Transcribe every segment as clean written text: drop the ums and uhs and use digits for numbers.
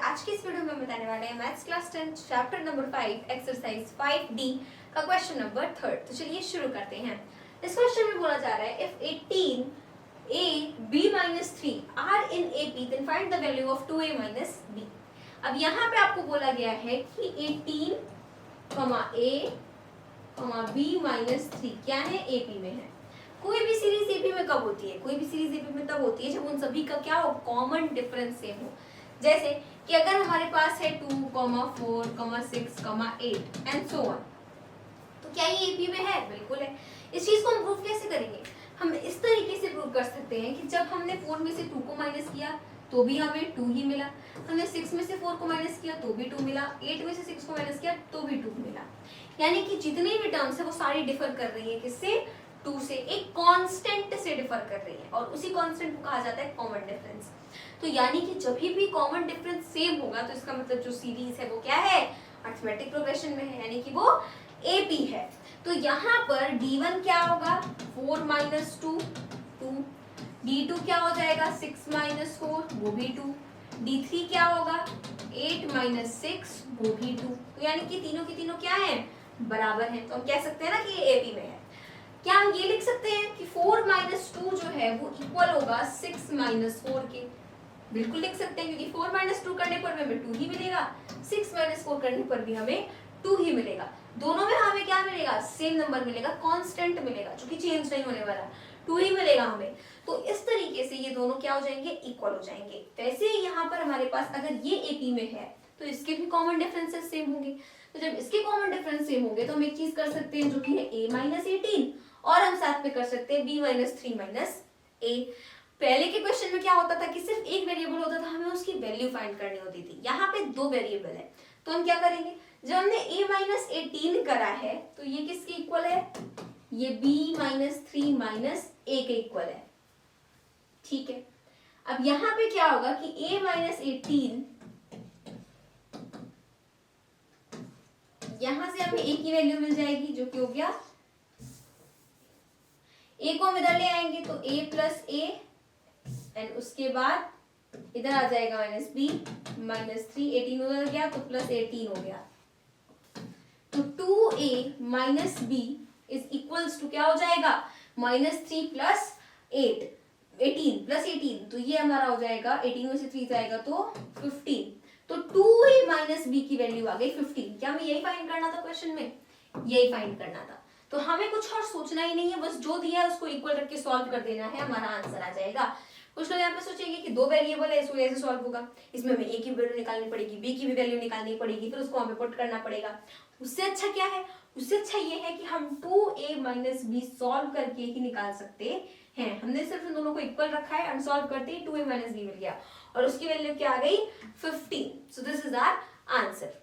आज की इस वीडियो में बताने वाले हैं maths class 10 chapter number 5 exercise 5D का क्वेश्चन नंबर 3। तो चलिए शुरू करते हैं। इस क्वेश्चन में बोला जा रहा है if 18a b minus 3 are in AP then find the value of 2a minus b। अब यहाँ पे आपको बोला गया है कि 18, a, b minus 3 क्या है, AP में है। कोई भी सीरीज एपी में कब होती है? कोई भी सीरीज एपी में तब होती है जब उन सभी का क्या हो, कॉमन डिफरेंस सेम हो। जैसे कि अगर हमारे पास है 2, 4, 6, 8 एंड सो ऑन, तो क्या ये एपी में है? बिल्कुल है। इस चीज को हम प्रूव कैसे करेंगे? हम इस तरीके से प्रूव कर सकते हैं कि जब हमने 4 में से 2 को माइनस किया तो भी हमें 2 ही मिला, हमने 6 में से 4 को माइनस किया तो भी 2 मिला, 8 में से 6 को माइनस किया तो भी 2 मिला। यानी कि जितनी भी टर्म्स है वो सारी डिफर कर रही है किससे? 2 से, एक कांस्टेंट से डिफर कर रही है और उसी कांस्टेंट को कहा जाता है कॉमन डिफरेंस। तो यानी कि जब भी कॉमन डिफरेंस सेम होगा तो इसका मतलब जो सीरीज है वो क्या है, अरिथमेटिक प्रोग्रेशन में है, यानी कि वो एपी है। तो यहाँ पर d1 क्या होगा, 4 माइनस 2, 2, d2 क्या हो जाएगा, 6 माइनस 4, वो भी 2, d3 क्या होगा, 8 माइनस 6, वो भी 2। तो यानी कि तीनों की तीनों क्या है, बराबर है। तो हम कह सकते हैं ना कि ये एपी में है। क्या हम ये लिख सकते हैं कि 4 माइनस 2 जो है वो इक्वल होगा 6 माइनस 4 के? बिल्कुल लिख सकते हैं, क्योंकि 4 माइनस 2 करने पर हमें 2 ही मिलेगा, 6 माइनस 4 करने पर भी हमें 2 ही मिलेगा। दोनों में हमें क्या मिलेगा, सेम नंबर मिलेगा, कांस्टेंट मिलेगा जो कि चेंज नहीं होने वाला, 2 ही मिलेगा हमें। तो इस तरीके से ये दोनों क्या हो जाएंगे, इक्वल हो जाएंगे। वैसे यहाँ पर हमारे पास अगर ये एपी में है तो इसके भी कॉमन डिफरेंसेस सेम होंगे। तो जब इसके कॉमन डिफरेंस सेम होंगे तो हम एक चीज कर सकते हैं जो कि है a माइनस 18, और हम साथ में कर सकते हैं b माइनस 3 माइनस a। पहले के क्वेश्चन में क्या होता था कि सिर्फ एक वेरिएबल होता था, हमें उसकी वैल्यू फाइंड करनी होती थी। यहाँ पे 2 वेरिएबल है, तो हम क्या करेंगे, जब हमने a माइनस 18 करा है तो ये किसके इक्वल है, ये b माइनस 3 माइनस a के इक्वल है। ठीक है, अब यहाँ पे क्या होगा कि a माइनस 18, यहां से हमें a की वैल्यू मिल जाएगी जो कि हो गया, a को हम इधर ले आएंगे तो a प्लस a, एंड उसके बाद इधर आ जाएगा माइनस b माइनस 3, 18 उधर गया तो प्लस 18 हो गया। तो 2a minus b is equals to क्या हो जाएगा, माइनस 3 प्लस 8, 18 प्लस 18, तो ये हमारा हो जाएगा 18 में से 3 जाएगा तो 15। तो 2a माइनस b की वैल्यू आ गई 15। क्या हमें यही फाइंड करना था क्वेश्चन में, यही फाइंड करना था। तो हमें कुछ और सोचना ही नहीं है, बस जो दिया है उसको इक्वल करके सॉल्व कर देना है, हमारा आंसर आ जाएगा। कुछ लोग यहाँ पे सोचेंगे कि 2 वेरिएबल है, इसको कैसे सॉल्व होगा, इसमें हमें a की वैल्यू निकालनी पड़ेगी, b की भी वैल्यू निकालनी पड़ेगी, फिर उसको हमें पुट करना पड़ेगा। उससे अच्छा क्या है, उससे अच्छा ये है कि हम 2a माइनस b सॉल्व करके ही निकाल सकते हैं। हमने सिर्फ इन दोनों को इक्वल रखा है, हम सॉल्व करते ही 2a माइनस b मिल गया और उसकी वैल्यू क्या आ गई, 15। So this is our answer.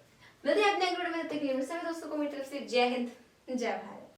मिलते हैं अपने अगले वीडियो में, तब तक के लिए सभी दोस्तों को मेरी तरफ से जय हिंद, जय भारत।